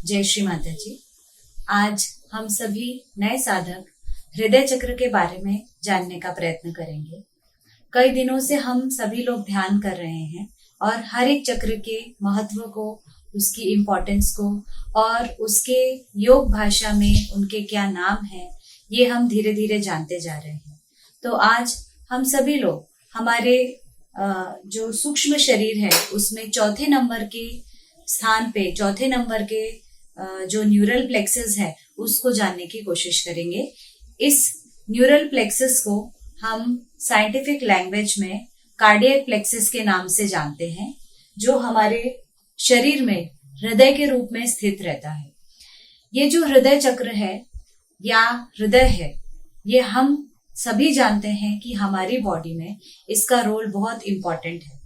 जय श्री माता जी। आज हम सभी नए साधक हृदय चक्र के बारे में जानने का प्रयत्न करेंगे। कई दिनों से हम सभी लोग ध्यान कर रहे हैं और हर एक चक्र के महत्व को, उसकी इम्पोर्टेंस को और उसके योग भाषा में उनके क्या नाम हैं, ये हम धीरे धीरे जानते जा रहे हैं। तो आज हम सभी लोग हमारे जो सूक्ष्म शरीर है उसमें चौथे नंबर के स्थान पे, चौथे नंबर के जो न्यूरल प्लेक्सस है उसको जानने की कोशिश करेंगे। इस न्यूरल प्लेक्सस को हम साइंटिफिक लैंग्वेज में कार्डियक प्लेक्सस के नाम से जानते हैं, जो हमारे शरीर में हृदय के रूप में स्थित रहता है। ये जो हृदय चक्र है या हृदय है, ये हम सभी जानते हैं कि हमारी बॉडी में इसका रोल बहुत इम्पोर्टेंट है।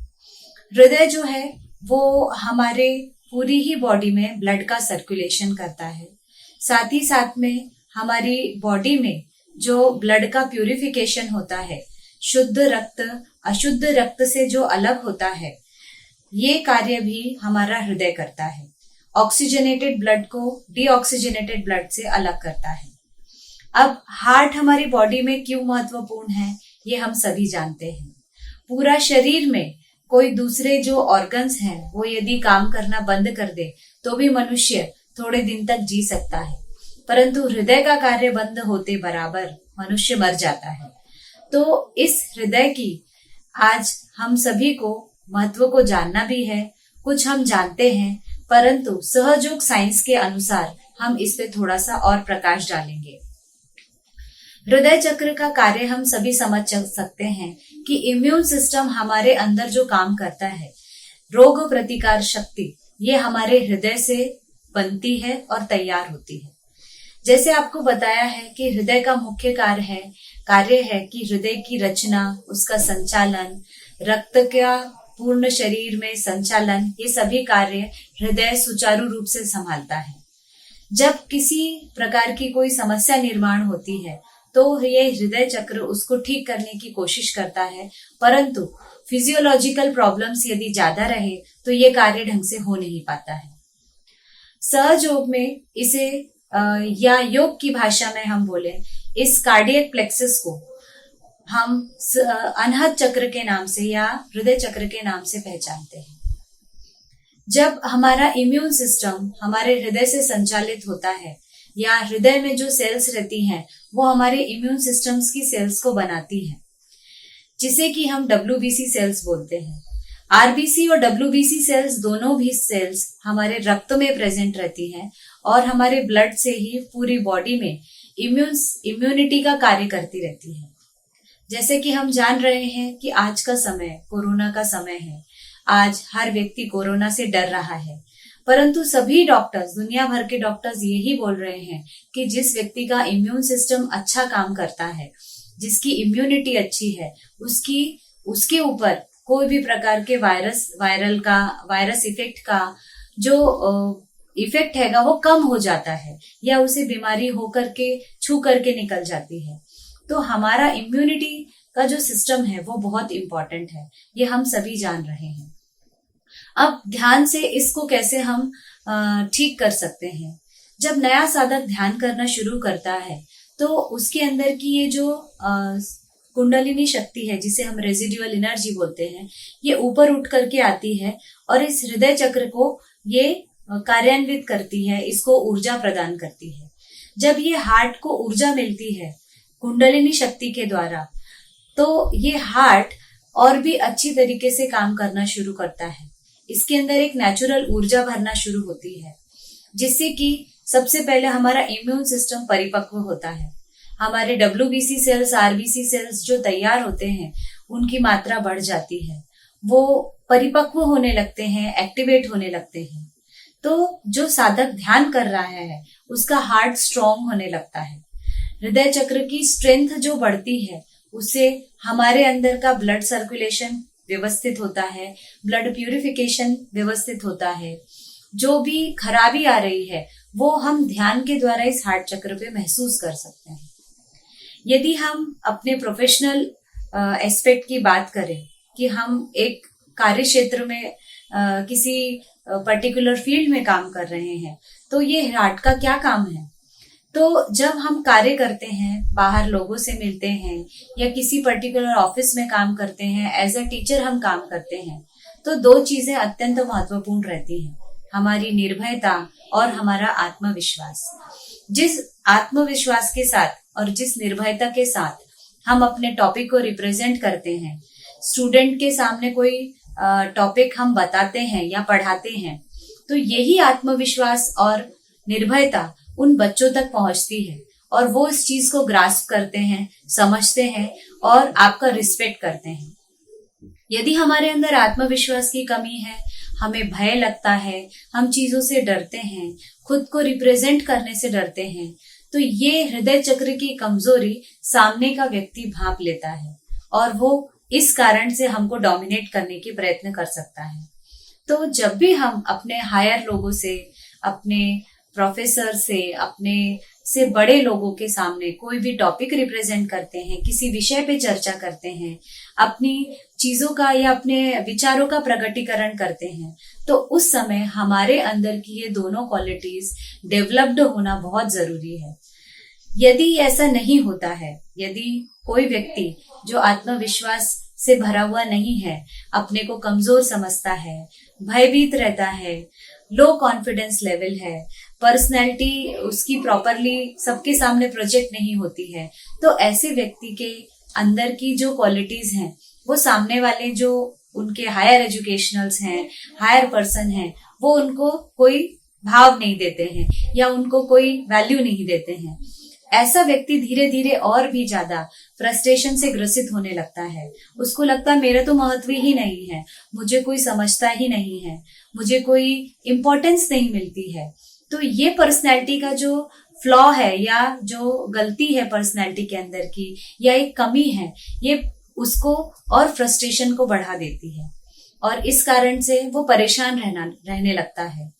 हृदय जो है वो हमारे पूरी ही बॉडी में ब्लड का सर्कुलेशन करता है। साथ ही साथ में हमारी बॉडी में जो ब्लड का प्यूरिफिकेशन होता है, शुद्ध रक्त अशुद्ध रक्त से जो अलग होता है, ये कार्य भी हमारा हृदय करता है। ऑक्सीजनेटेड ब्लड को डीऑक्सीजनेटेड ब्लड से अलग करता है। अब हार्ट हमारी बॉडी में क्यों महत्वपूर्ण है, ये हम सभी जानते हैं। पूरा शरीर में कोई दूसरे जो ऑर्गन्स हैं वो यदि काम करना बंद कर दे तो भी मनुष्य थोड़े दिन तक जी सकता है, परंतु हृदय का कार्य बंद होते बराबर मनुष्य मर जाता है। तो इस हृदय की आज हम सभी को महत्व को जानना भी है। कुछ हम जानते हैं, परंतु सहयोग साइंस के अनुसार हम इस पे थोड़ा सा और प्रकाश डालेंगे। हृदय चक्र का कार्य हम सभी समझ सकते हैं कि इम्यून सिस्टम हमारे अंदर जो काम करता है, रोग प्रतिकार शक्ति, ये हमारे हृदय से बनती है और तैयार होती है। जैसे आपको बताया है कि हृदय का मुख्य कार्य है कि हृदय की रचना, उसका संचालन, रक्त का पूर्ण शरीर में संचालन, ये सभी कार्य हृदय सुचारू रूप से संभालता है। जब किसी प्रकार की कोई समस्या निर्माण होती है तो ये हृदय चक्र उसको ठीक करने की कोशिश करता है, परंतु फिजियोलॉजिकल प्रॉब्लम्स यदि ज्यादा रहे तो ये कार्य ढंग से हो नहीं पाता है। सहयोग में इसे या योग की भाषा में हम बोले, इस कार्डियक प्लेक्सस को हम अनहद चक्र के नाम से या हृदय चक्र के नाम से पहचानते हैं। जब हमारा इम्यून सिस्टम हमारे हृदय से संचालित होता है या हृदय में जो सेल्स रहती हैं वो हमारे इम्यून सिस्टम्स की सेल्स को बनाती है, जिसे कि हम WBC सेल्स बोलते हैं। RBC और WBC सेल्स, दोनों भी सेल्स हमारे रक्त में प्रेजेंट रहती हैं और हमारे ब्लड से ही पूरी बॉडी में इम्यूनिटी का कार्य करती रहती है। जैसे कि हम जान रहे हैं कि आज का समय कोरोना का समय है। आज हर व्यक्ति कोरोना से डर रहा है, परंतु सभी डॉक्टर्स, दुनिया भर के डॉक्टर्स यही बोल रहे हैं कि जिस व्यक्ति का इम्यून सिस्टम अच्छा काम करता है, जिसकी इम्यूनिटी अच्छी है, उसके ऊपर कोई भी प्रकार के वायरस इफेक्ट का जो इफेक्ट हैगा वो कम हो जाता है या उसे बीमारी होकर के छू करके निकल जाती है। तो हमारा इम्यूनिटी का जो सिस्टम है वो बहुत इंपॉर्टेंट है, ये हम सभी जान रहे हैं। अब ध्यान से इसको कैसे हम ठीक कर सकते हैं। जब नया साधक ध्यान करना शुरू करता है तो उसके अंदर की ये जो कुंडलिनी शक्ति है, जिसे हम रेजिडुअल एनर्जी बोलते हैं, ये ऊपर उठ करके आती है और इस हृदय चक्र को ये कार्यान्वित करती है, इसको ऊर्जा प्रदान करती है। जब ये हार्ट को ऊर्जा मिलती है कुंडलिनी शक्ति के द्वारा, तो ये हार्ट और भी अच्छी तरीके से काम करना शुरू करता है। इसके अंदर एक नेचुरल ऊर्जा भरना शुरू होती है, जिससे कि सबसे पहले हमारा इम्यून सिस्टम परिपक्व होता है। हमारे WBC सेल्स, RBC सेल्स जो तैयार होते हैं, उनकी मात्रा बढ़ जाती है, वो परिपक्व होने लगते हैं, एक्टिवेट होने लगते हैं। तो जो साधक ध्यान कर रहा है उसका हार्ट स्ट्रांग होने लगता है। हृदय चक्र की स्ट्रेंथ जो बढ़ती है, उससे हमारे अंदर का ब्लड सर्कुलेशन व्यवस्थित होता है, ब्लड प्यूरिफिकेशन व्यवस्थित होता है। जो भी खराबी आ रही है वो हम ध्यान के द्वारा इस हार्ट चक्र पे महसूस कर सकते हैं। यदि हम अपने प्रोफेशनल एस्पेक्ट की बात करें कि हम एक कार्य क्षेत्र में किसी पर्टिकुलर फील्ड में काम कर रहे हैं, तो ये हार्ट का क्या काम है। तो जब हम कार्य करते हैं, बाहर लोगों से मिलते हैं या किसी पर्टिकुलर ऑफिस में काम करते हैं, एज अ टीचर हम काम करते हैं, तो दो चीजें अत्यंत महत्वपूर्ण रहती हैं, हमारी निर्भयता और हमारा आत्मविश्वास। जिस आत्मविश्वास के साथ और जिस निर्भयता के साथ हम अपने टॉपिक को रिप्रेजेंट करते हैं, स्टूडेंट के सामने कोई टॉपिक हम बताते हैं या पढ़ाते हैं, तो यही आत्मविश्वास और निर्भयता उन बच्चों तक पहुंचती है और वो इस चीज को ग्रास्प करते हैं, समझते हैं और आपका रिस्पेक्ट करते हैं। यदि हमारे अंदर आत्मविश्वास की कमी है, हमें भय लगता है, हम चीजों से डरते हैं, खुद को रिप्रेजेंट करने से डरते हैं, तो ये हृदय चक्र की कमजोरी सामने का व्यक्ति भांप लेता है और वो इस कारण से हमको डोमिनेट करने की प्रयत्न कर सकता है। तो जब भी हम अपने हायर लोगों से, अपने प्रोफेसर से, अपने से बड़े लोगों के सामने कोई भी टॉपिक रिप्रेजेंट करते हैं, किसी विषय पे चर्चा करते हैं, अपनी चीजों का या अपने विचारों का प्रकटीकरण करते हैं, तो उस समय हमारे अंदर की ये दोनों क्वालिटीज डेवलप्ड होना बहुत जरूरी है। यदि ऐसा नहीं होता है, यदि कोई व्यक्ति जो आत्मविश्वास से भरा हुआ नहीं है, अपने को कमजोर समझता है, भयभीत रहता है, लो कॉन्फिडेंस लेवल है, पर्सनैलिटी उसकी प्रॉपरली सबके सामने प्रोजेक्ट नहीं होती है, तो ऐसे व्यक्ति के अंदर की जो क्वालिटीज हैं वो सामने वाले जो उनके हायर एजुकेशनल्स हैं, हायर पर्सन हैं, वो उनको कोई भाव नहीं देते हैं या उनको कोई वैल्यू नहीं देते हैं। ऐसा व्यक्ति धीरे धीरे और भी ज्यादा फ्रस्ट्रेशन से ग्रसित होने लगता है। उसको लगता है मेरा तो महत्व ही नहीं है, मुझे कोई समझता ही नहीं है, मुझे कोई इम्पोर्टेंस नहीं मिलती है। तो ये पर्सनैलिटी का जो फ्लॉ है या जो गलती है पर्सनैलिटी के अंदर की या एक कमी है, ये उसको और फ्रस्ट्रेशन को बढ़ा देती है और इस कारण से वो परेशान रहने लगता है।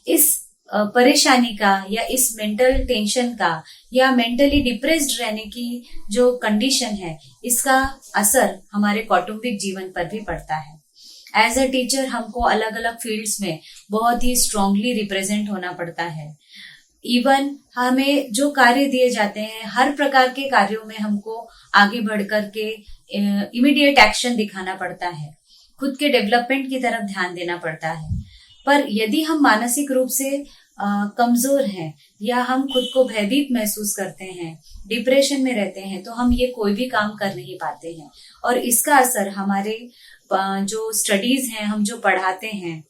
इस परेशानी का या इस मेंटल टेंशन का या मेंटली डिप्रेस्ड रहने की जो कंडीशन है, इसका असर हमारे कौटुंबिक जीवन पर भी पड़ता है। एज अ टीचर हमको अलग अलग फील्ड्स में बहुत ही स्ट्रांगली रिप्रेजेंट होना पड़ता है। इवन हमें जो कार्य दिए जाते हैं, हर प्रकार के कार्यों में हमको आगे बढ़ करके इमीडिएट एक्शन दिखाना पड़ता है, खुद के डेवलपमेंट की तरफ ध्यान देना पड़ता है। पर यदि हम मानसिक रूप से कमजोर हैं या हम खुद को भयभीत महसूस करते हैं, डिप्रेशन में रहते हैं, तो हम ये कोई भी काम कर नहीं पाते हैं और इसका असर हमारे जो स्टडीज हैं, हम जो पढ़ाते हैं,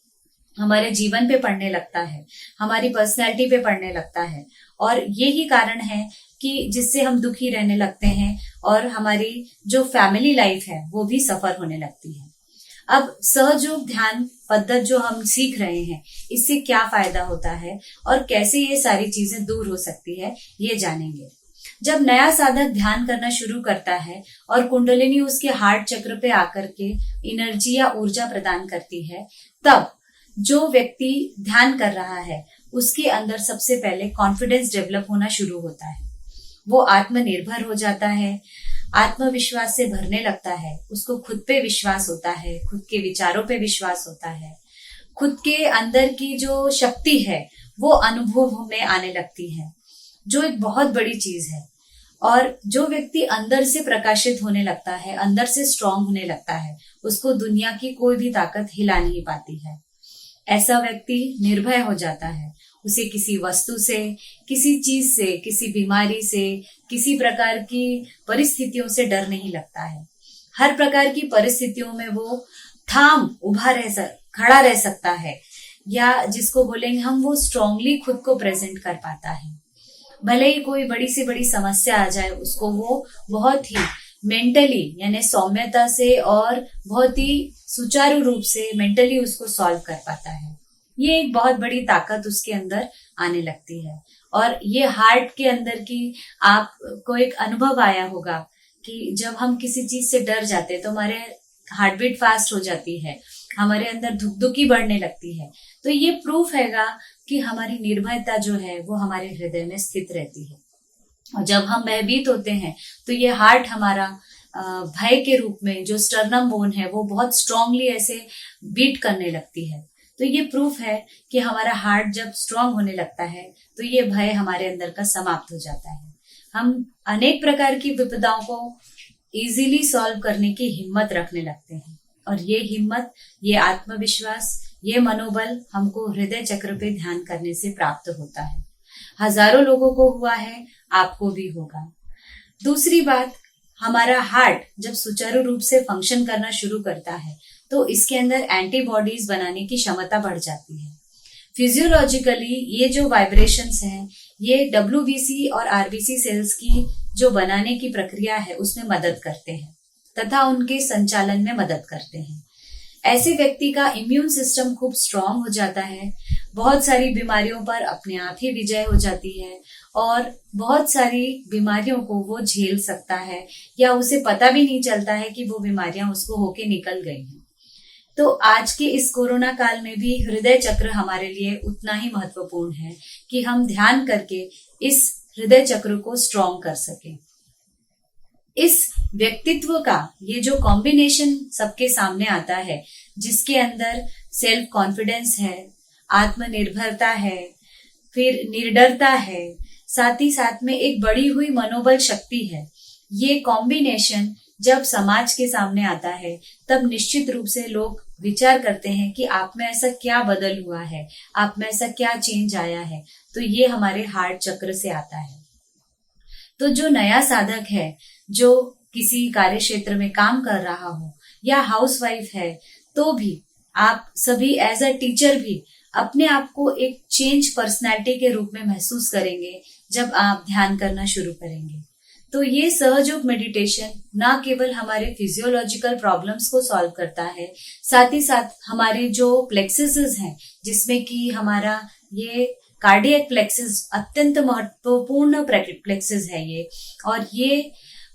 हमारे जीवन पे पड़ने लगता है, हमारी पर्सनैलिटी पे पड़ने लगता है और यही कारण है कि जिससे हम दुखी रहने लगते हैं और हमारी जो फैमिली लाइफ है वो भी सफर होने लगती है। अब सहयोग ध्यान पद्धत जो हम सीख रहे हैं, इससे क्या फायदा होता है और कैसे ये सारी चीजें दूर हो सकती है, ये जानेंगे। जब नया साधक ध्यान करना शुरू करता है और कुंडलिनी उसके हार्ट चक्र पे आकर के एनर्जी या ऊर्जा प्रदान करती है, तब जो व्यक्ति ध्यान कर रहा है उसके अंदर सबसे पहले कॉन्फिडेंस डेवलप होना शुरू होता है। वो आत्मनिर्भर हो जाता है, आत्मविश्वास से भरने लगता है, उसको खुद पे विश्वास होता है, खुद के विचारों पे विश्वास होता है, खुद के अंदर की जो शक्ति है वो अनुभव में आने लगती है, जो एक बहुत बड़ी चीज है। और जो व्यक्ति अंदर से प्रकाशित होने लगता है, अंदर से स्ट्रांग होने लगता है, उसको दुनिया की कोई भी ताकत हिला नहीं पाती है। ऐसा व्यक्ति निर्भय हो जाता है, उसे किसी वस्तु से, किसी चीज से, किसी बीमारी से, किसी प्रकार की परिस्थितियों से डर नहीं लगता है। हर प्रकार की परिस्थितियों में वो खड़ा रह सकता है, या जिसको बोलेंगे हम, वो स्ट्रांगली खुद को प्रेजेंट कर पाता है। भले ही कोई बड़ी से बड़ी समस्या आ जाए, उसको वो बहुत ही मेंटली यानी सौम्यता से और बहुत ही सुचारू रूप से मेंटली उसको सॉल्व कर पाता है। ये एक बहुत बड़ी ताकत उसके अंदर आने लगती है। और ये हार्ट के अंदर की आपको एक अनुभव आया होगा कि जब हम किसी चीज से डर जाते हैं तो हमारे हार्ट बीट फास्ट हो जाती है, हमारे अंदर धुकधुकी बढ़ने लगती है। तो ये प्रूफ हैगा कि हमारी निर्भयता जो है वो हमारे हृदय में स्थित रहती है। और जब हम भयभीत होते हैं तो ये हार्ट हमारा भय के रूप में जो स्टर्नम बोन है वो बहुत स्ट्रांगली ऐसे बीट करने लगती है। तो ये प्रूफ है कि हमारा हार्ट जब स्ट्रांग होने लगता है तो ये भय हमारे अंदर का समाप्त हो जाता है। हम अनेक प्रकार की विपदाओं को इजीली सॉल्व करने की हिम्मत रखने लगते हैं, और ये हिम्मत, ये आत्मविश्वास, ये मनोबल हमको हृदय चक्र पे ध्यान करने से प्राप्त होता है। हजारों लोगों को हुआ है, आपको भी होगा। दूसरी बात, हमारा हार्ट जब सुचारू रूप से फंक्शन करना शुरू करता है तो इसके अंदर एंटीबॉडीज बनाने की क्षमता बढ़ जाती है। फिजियोलॉजिकली ये जो वाइब्रेशंस हैं ये डब्ल्यूबीसी और आरबीसी सेल्स की जो बनाने की प्रक्रिया है उसमें मदद करते हैं तथा उनके संचालन में मदद करते हैं। ऐसे व्यक्ति का इम्यून सिस्टम खूब स्ट्रांग हो जाता है, बहुत सारी बीमारियों पर अपने आप ही विजय हो जाती है और बहुत सारी बीमारियों को वो झेल सकता है या उसे पता भी नहीं चलता है कि वो बीमारियां उसको होके निकल गई हैं। तो आज के इस कोरोना काल में भी हृदय चक्र हमारे लिए उतना ही महत्वपूर्ण है कि हम ध्यान करके इस हृदय चक्र को स्ट्रांग कर सकें। इस व्यक्तित्व का ये जो कॉम्बिनेशन सबके सामने आता है, जिसके अंदर सेल्फ कॉन्फिडेंस है, आत्मनिर्भरता है, फिर निडरता है, साथ ही साथ में एक बढ़ी हुई मनोबल शक्ति है, ये कॉम्बिनेशन जब समाज के सामने आता है तब निश्चित रूप से लोग विचार करते हैं कि आप में ऐसा क्या बदल हुआ है, आप में ऐसा क्या चेंज आया है। तो ये हमारे हार्ट चक्र से आता है। तो जो नया साधक है, जो किसी कार्य क्षेत्र में काम कर रहा हो या हाउसवाइफ है, तो भी आप सभी एज अ टीचर भी अपने आप को एक चेंज पर्सनैलिटी के रूप में महसूस करेंगे जब आप ध्यान करना शुरू करेंगे। तो ये सहयोग मेडिटेशन ना केवल हमारे फिजियोलॉजिकल प्रॉब्लम्स को सॉल्व करता है, साथ ही साथ हमारे जो प्लेक्सिस हैं, जिसमें कि हमारा ये कार्डियक प्लेक्सिस अत्यंत महत्वपूर्ण प्लेक्सिस है ये, और ये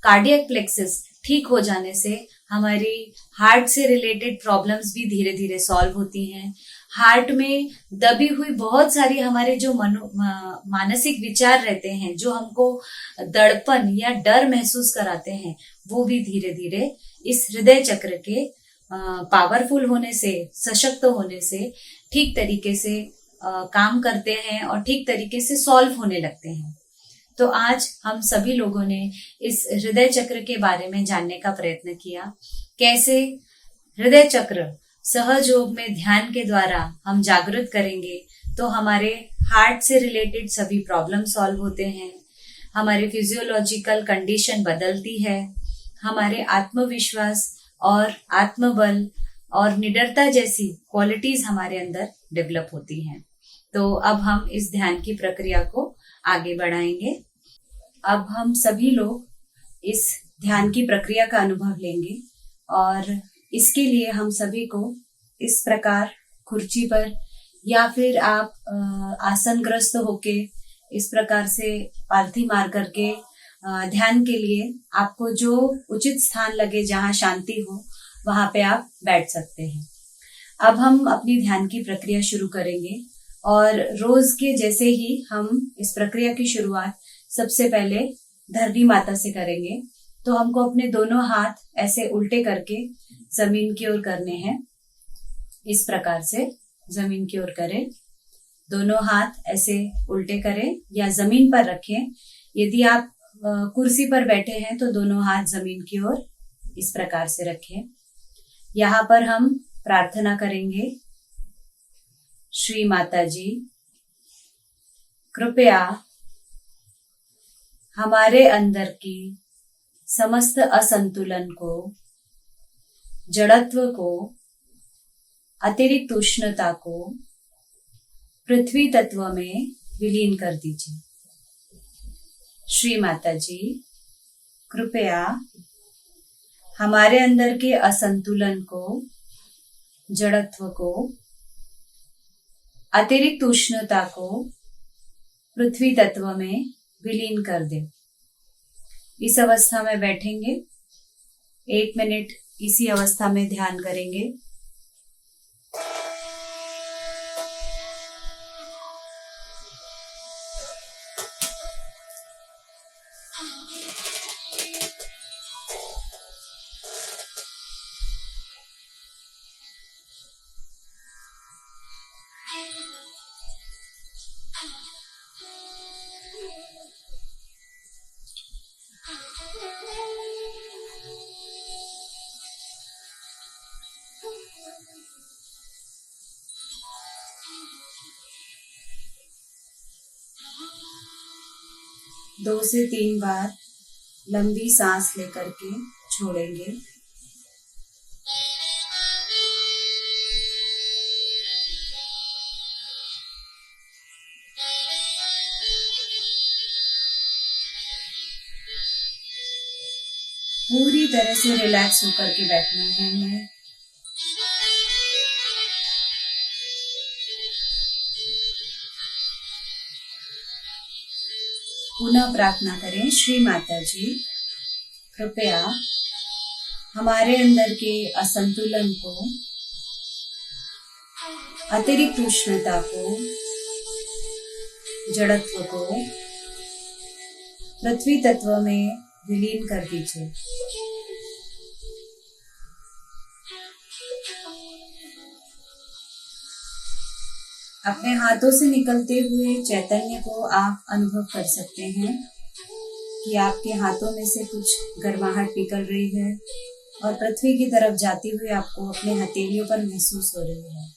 कार्डियक प्लेक्सिस ठीक हो जाने से हमारी हार्ट से रिलेटेड प्रॉब्लम्स भी धीरे धीरे सॉल्व होती हैं। हार्ट में दबी हुई बहुत सारी हमारे जो मानसिक विचार रहते हैं, जो हमको दड़पन या डर महसूस कराते हैं, वो भी धीरे धीरे इस हृदय चक्र के पावरफुल होने से, सशक्त होने से ठीक तरीके से काम करते हैं और ठीक तरीके से सॉल्व होने लगते हैं। तो आज हम सभी लोगों ने इस हृदय चक्र के बारे में जानने का प्रयत्न किया, कैसे हृदय चक्र सहयोग में ध्यान के द्वारा हम जागृत करेंगे तो हमारे हार्ट से रिलेटेड सभी प्रॉब्लम सॉल्व होते हैं, हमारे फिजियोलॉजिकल कंडीशन बदलती है, हमारे आत्मविश्वास और आत्मबल और निडरता जैसी क्वालिटीज हमारे अंदर डेवलप होती हैं। तो अब हम इस ध्यान की प्रक्रिया को आगे बढ़ाएंगे। अब हम सभी लोग इस ध्यान की प्रक्रिया का अनुभव लेंगे और इसके लिए हम सभी को इस प्रकार खुर्ची पर या फिर आप आसनग्रस्त होके इस प्रकार से पालथी मार करके ध्यान के लिए आपको जो उचित स्थान लगे, जहाँ शांति हो, वहां पे आप बैठ सकते हैं। अब हम अपनी ध्यान की प्रक्रिया शुरू करेंगे और रोज के जैसे ही हम इस प्रक्रिया की शुरुआत सबसे पहले धरणी माता से करेंगे। तो हमको अपने दोनों हाथ ऐसे उल्टे करके जमीन की ओर करने हैं। इस प्रकार से जमीन की ओर करें, दोनों हाथ ऐसे उल्टे करें या जमीन पर रखें। यदि आप कुर्सी पर बैठे हैं तो दोनों हाथ जमीन की ओर इस प्रकार से रखें। यहाँ पर हम प्रार्थना करेंगे, श्री माता जी कृपया हमारे अंदर की समस्त असंतुलन को, जड़त्व को, अतिरिक्त उष्णता को पृथ्वी तत्व में विलीन कर दीजिए। श्री माता जी कृपया हमारे अंदर के असंतुलन को, जड़त्व को, अतिरिक्त उष्णता को पृथ्वी तत्व में विलीन कर दे। इस अवस्था में बैठेंगे, 1 मिनट इसी अवस्था में ध्यान करेंगे। 2 से 3 बार लंबी सांस लेकर के छोड़ेंगे। पूरी तरह से रिलैक्स होकर के बैठना है हमें। पुनः प्रार्थना करें, श्री माता जी कृपया हमारे अंदर के असंतुलन को, अतिरिक्त उष्णता को, जड़त्व को पृथ्वी तत्व में विलीन कर दीजिए। अपने हाथों से निकलते हुए चैतन्य को आप अनुभव कर सकते हैं कि आपके हाथों में से कुछ गर्माहट निकल रही है और पृथ्वी की तरफ जाती हुई आपको अपने हथेलियों पर महसूस हो रही है।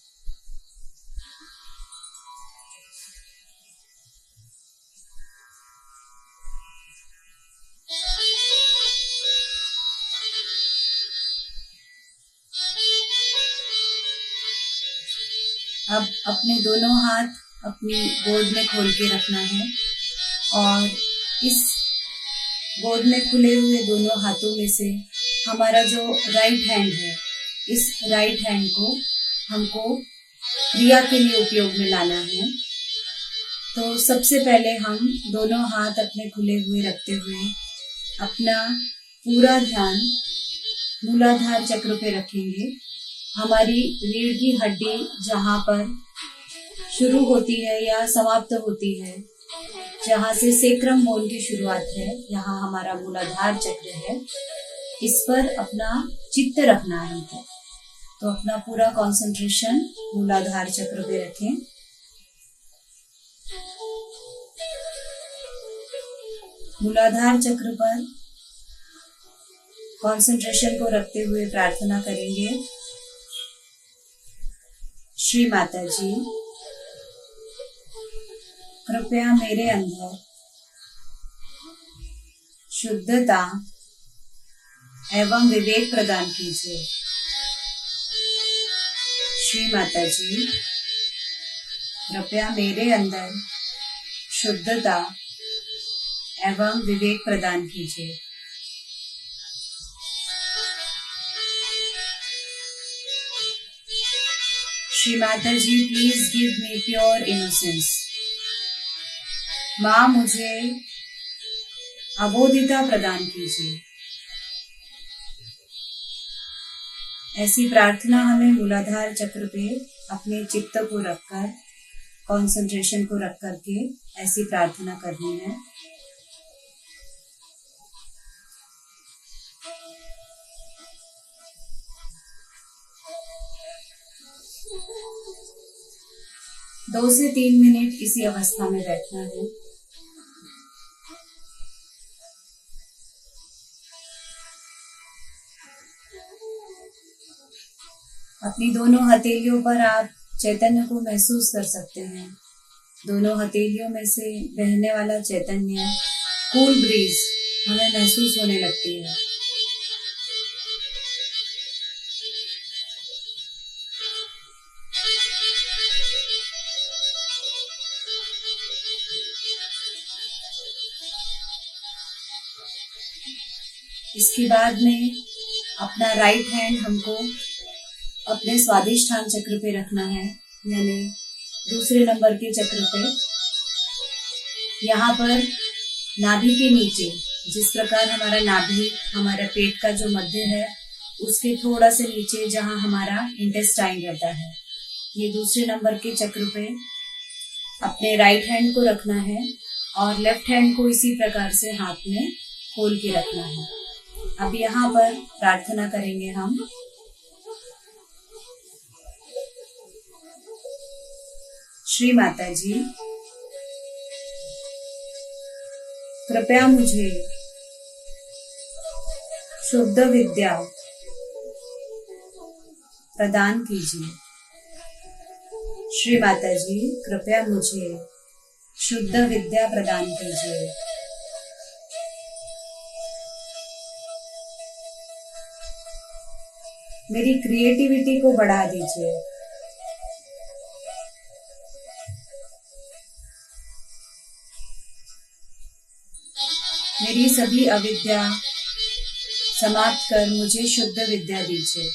अब अपने दोनों हाथ अपनी गोद में खोल के रखना है और इस गोद में खुले हुए दोनों हाथों में से हमारा जो राइट हैंड है, इस राइट हैंड को हमको क्रिया के लिए उपयोग में लाना है। तो सबसे पहले हम दोनों हाथ अपने खुले हुए रखते हुए अपना पूरा ध्यान मूलाधार चक्र पे रखेंगे। हमारी रीढ़ की हड्डी जहाँ पर शुरू होती है या समाप्त होती है, जहाँ से सेक्रम बोन की शुरुआत है, यहाँ हमारा मूलाधार चक्र है। इस पर अपना चित्त रखना है हमको। तो अपना पूरा कंसंट्रेशन मूलाधार चक्र पे रखें। मूलाधार चक्र पर कंसंट्रेशन को रखते हुए प्रार्थना करेंगे, श्री माता जी कृपया मेरे अंदर शुद्धता एवं विवेक प्रदान कीजिए। श्री माता जी कृपया मेरे अंदर शुद्धता एवं विवेक प्रदान कीजिए। Shri Mata ji please give me pure innocence. माँ मुझे अबोधिता प्रदान कीजिए। ऐसी प्रार्थना हमें मूलाधार चक्र पे अपने चित्त को रखकर, कंसंट्रेशन को रख करके ऐसी प्रार्थना करनी है। दो से 3 मिनट इसी अवस्था में बैठना है। अपनी दोनों हथेलियों पर आप चैतन्य को महसूस कर सकते हैं। दोनों हथेलियों में से बहने वाला चैतन्य, कूल ब्रीज हमें महसूस होने लगती है। इसके बाद में अपना राइट हैंड हमको अपने स्वादिष्ठान चक्र पे रखना है, यानी दूसरे नंबर के चक्र पे। यहाँ पर नाभि के नीचे, जिस प्रकार हमारा नाभि हमारा पेट का जो मध्य है उसके थोड़ा से नीचे जहाँ हमारा इंटेस्टाइन रहता है, ये दूसरे नंबर के चक्र पे अपने राइट हैंड को रखना है और लेफ्ट हैंड को इसी प्रकार से हाथ में खोल के रखना है। अब यहाँ पर प्रार्थना करेंगे हम, श्री माता जी कृपया मुझे शुद्ध विद्या प्रदान कीजिए। श्री माता जी, कृपया मुझे शुद्ध विद्या प्रदान कीजिए। मेरी क्रिएटिविटी को बढ़ा दीजिए। मेरी सभी अविद्या समाप्त कर मुझे शुद्ध विद्या दीजिए।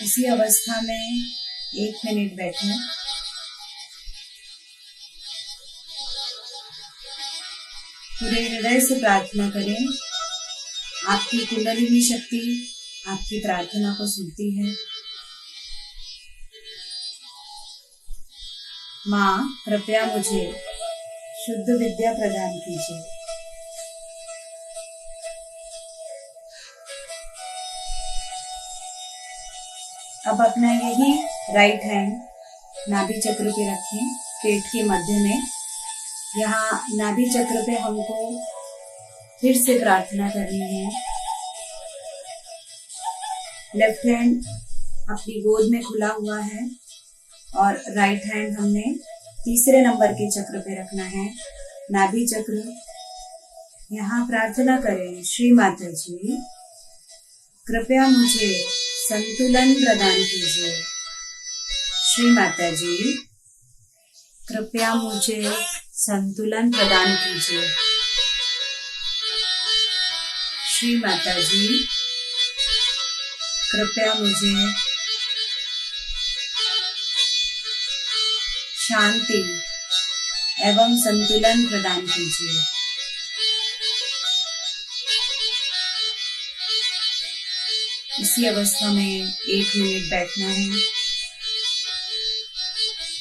इसी अवस्था में 1 मिनट बैठें। पूरे हृदय से प्रार्थना करें। आपकी कुंडलिनी शक्ति आपकी प्रार्थना को सुनती है। माँ, कृपया मुझे शुद्ध विद्या प्रदान कीजिए। अब अपना यही राइट हैंड नाभि चक्र पे रखें, पेट के मध्य में। यहाँ नाभि चक्र पे हमको फिर से प्रार्थना करनी है। लेफ्ट हैंड अपनी गोद में खुला हुआ है और राइट हैंड हमने तीसरे नंबर के चक्र पे रखना है, नाभि चक्र। यहाँ प्रार्थना करें, श्री माता जी, कृपया मुझे संतुलन प्रदान कीजिए। श्री माता जी, कृपया मुझे संतुलन प्रदान कीजिए। श्री माता जी, कृपया मुझे शांति एवं संतुलन प्रदान कीजिए। इसी अवस्था में 1 मिनट बैठना है।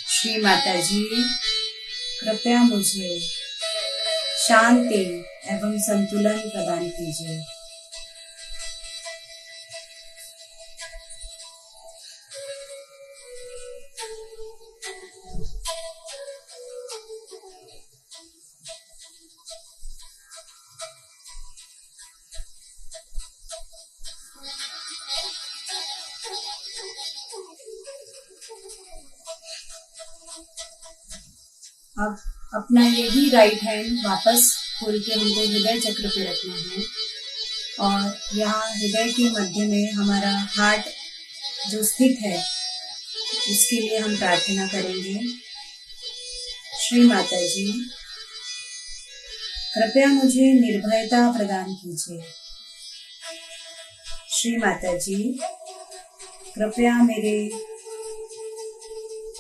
श्री माता जी, कृपया मुझे शांति एवं संतुलन प्रदान कीजिए। अब अपना यही राइट हैंड वापस खोल के हमको हृदय चक्र पे रखना है और यहाँ हृदय के मध्य में हमारा हार्ट जो स्थित है उसके लिए हम प्रार्थना करेंगे। श्री माता जी, कृपया मुझे निर्भयता प्रदान कीजिए। श्री माता जी, कृपया मेरे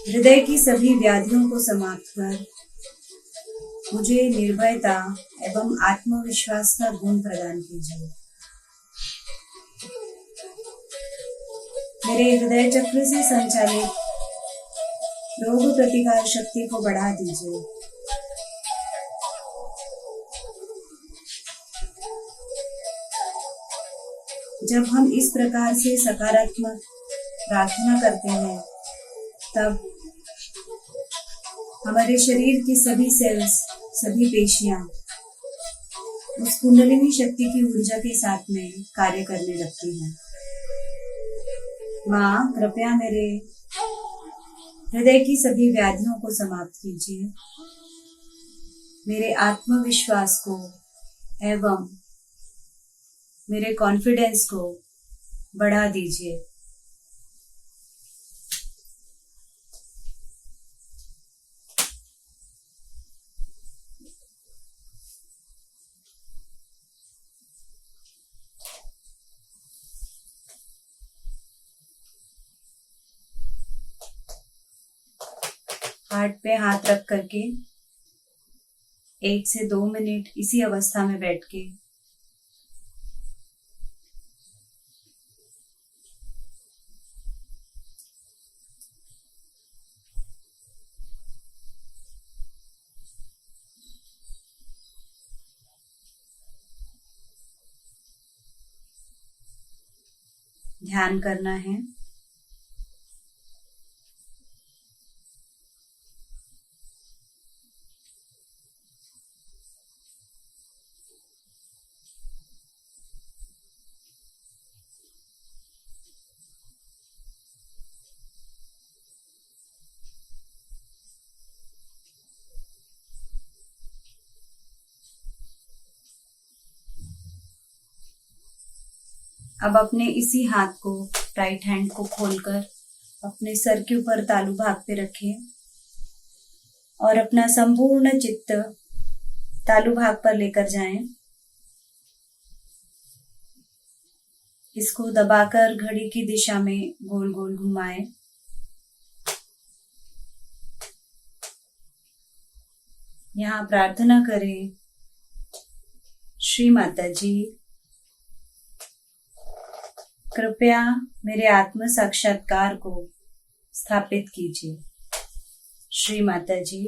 हृदय की सभी व्याधियों को समाप्त कर मुझे निर्भयता एवं आत्मविश्वास का गुण प्रदान कीजिए। मेरे हृदय चक्र से संचालित रोग प्रतिकार शक्ति को बढ़ा दीजिए। जब हम इस प्रकार से सकारात्मक प्रार्थना करते हैं तब हमारे शरीर की सभी सेल्स, सभी पेशियां उस कुंडलिनी शक्ति की ऊर्जा के साथ में कार्य करने लगती हैं। माँ, कृपया मेरे हृदय की सभी व्याधियों को समाप्त कीजिए। मेरे आत्मविश्वास को एवं मेरे कॉन्फिडेंस को बढ़ा दीजिए। हार्ट पे हाथ रख करके 1 से 2 मिनट इसी अवस्था में बैठ के ध्यान करना है। अब अपने इसी हाथ को, राइट हैंड को खोलकर अपने सर के ऊपर तालू भाग पे रखें और अपना संपूर्ण चित्त तालू भाग पर लेकर जाएं। इसको दबाकर घड़ी की दिशा में गोल गोल घुमाएं। यहाँ प्रार्थना करें, श्री माता जी कृपया मेरे आत्म साक्षात्कार को स्थापित कीजिए। श्री माता जी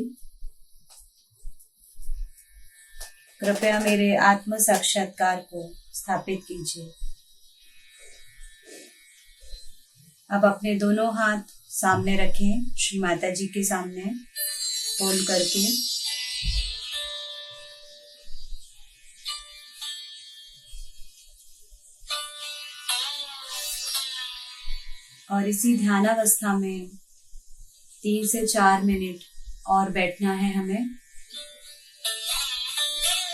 कृपया मेरे आत्म साक्षात्कार को स्थापित कीजिए। अब अपने दोनों हाथ सामने रखें, श्री माता जी के सामने फोल्ड करके। और इसी ध्यानावस्था में 3 से 4 मिनट और बैठना है हमें।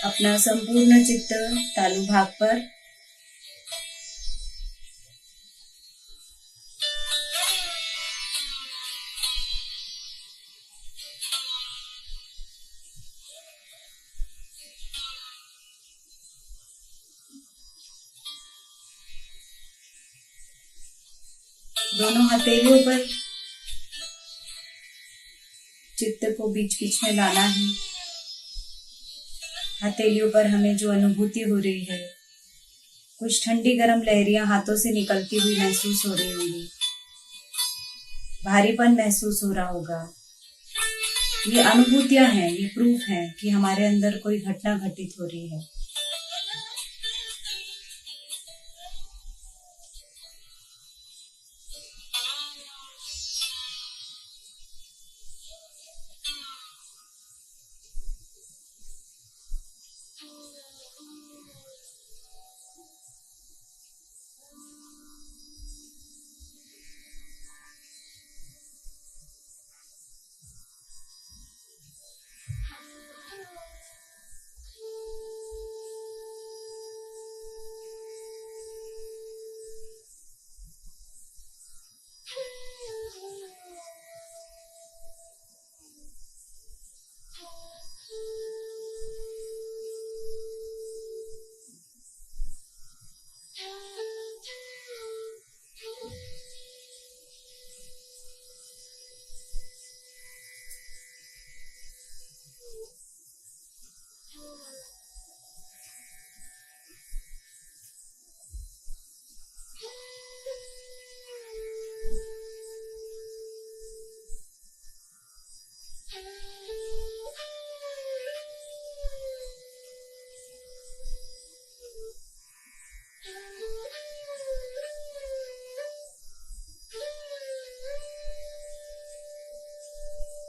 अपना संपूर्ण चित्त तालू भाग पर। दोनों हथेलियों पर चित्त को बीच बीच में लाना है। हथेलियों पर हमें जो अनुभूति हो रही है, कुछ ठंडी गर्म लहरियां हाथों से निकलती हुई महसूस हो रही होंगी, भारीपन महसूस हो रहा होगा। ये अनुभूतियां हैं, ये प्रूफ है कि हमारे अंदर कोई घटना घटित हो रही है।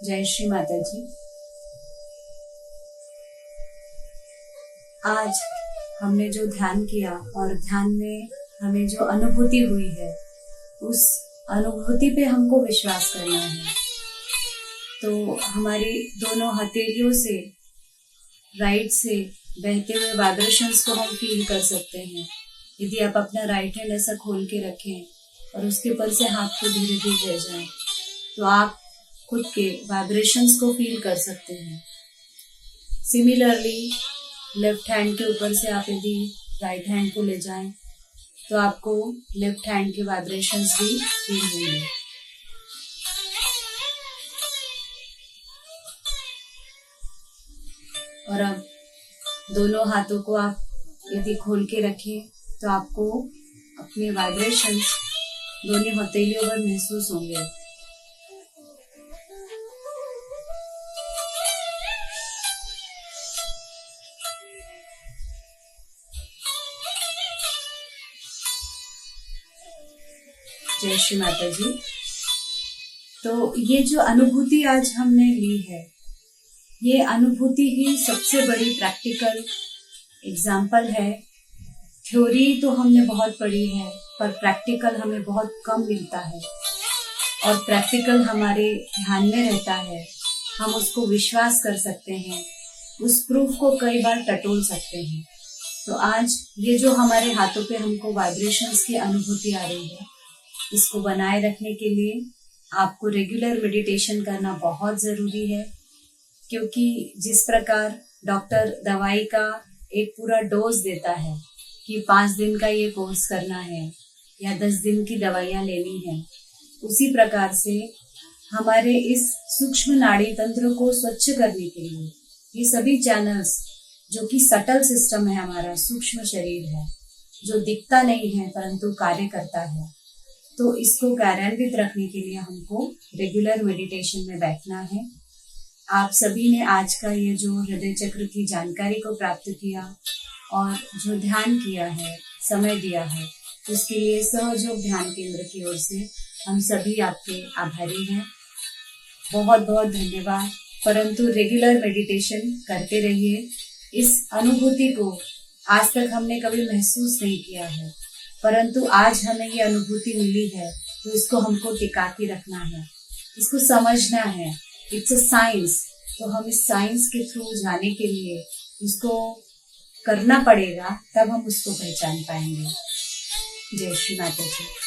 जय श्री माता जी। आज हमने जो ध्यान किया और ध्यान में हमें जो अनुभूति हुई है, उस अनुभूति पे हमको विश्वास करना है। तो हमारी दोनों हथेलियों से राइट से बहते हुए वाइब्रेशंस को हम फील कर सकते हैं। यदि आप अपना राइट हैंड ऐसा खोल के रखें और उसके ऊपर से हाथ को धीरे धीरे ले जाएं, तो आप खुद के वाइब्रेशंस को फील कर सकते हैं। सिमिलरली लेफ्ट हैंड के ऊपर से आप यदि राइट हैंड को ले जाएं, तो आपको लेफ्ट हैंड के वाइब्रेशंस भी फील होंगे। और अब दोनों हाथों को आप यदि खोल के रखें, तो आपको अपने वाइब्रेशंस दोनों हथेलियों पर महसूस होंगे। जय श्री माता जी। तो ये जो अनुभूति आज हमने ली है, ये अनुभूति ही सबसे बड़ी प्रैक्टिकल एग्जाम्पल है। थ्योरी तो हमने बहुत पढ़ी है, पर प्रैक्टिकल हमें बहुत कम मिलता है। और प्रैक्टिकल हमारे ध्यान में रहता है, हम उसको विश्वास कर सकते हैं, उस प्रूफ को कई बार टटोल सकते हैं। तो आज ये जो हमारे हाथों पे हमको वाइब्रेशंस की अनुभूति आ रही है, इसको बनाए रखने के लिए आपको रेगुलर मेडिटेशन करना बहुत ज़रूरी है। क्योंकि जिस प्रकार डॉक्टर दवाई का एक पूरा डोज देता है कि 5 दिन का ये कोर्स करना है या 10 दिन की दवाइयाँ लेनी है, उसी प्रकार से हमारे इस सूक्ष्म नाड़ी तंत्र को स्वच्छ करने के लिए ये सभी चैनल्स, जो कि सटल सिस्टम है, हमारा सूक्ष्म शरीर है जो दिखता नहीं है परंतु कार्य करता है, तो इसको कार्यान्वित रखने के लिए हमको रेगुलर मेडिटेशन में बैठना है। आप सभी ने आज का ये जो हृदय चक्र की जानकारी को प्राप्त किया और जो ध्यान किया है, समय दिया है, उसके लिए सहयोग ध्यान केंद्र की ओर से हम सभी आपके आभारी हैं। बहुत बहुत धन्यवाद। परंतु रेगुलर मेडिटेशन करते रहिए। इस अनुभूति को आज तक हमने कभी महसूस नहीं किया है, परंतु आज हमें ये अनुभूति मिली है, तो इसको हमको टिका के रखना है, इसको समझना है। इट्स अ साइंस, तो हम इस साइंस के थ्रू जाने के लिए इसको करना पड़ेगा, तब हम उसको पहचान पाएंगे। जय श्री माता जी।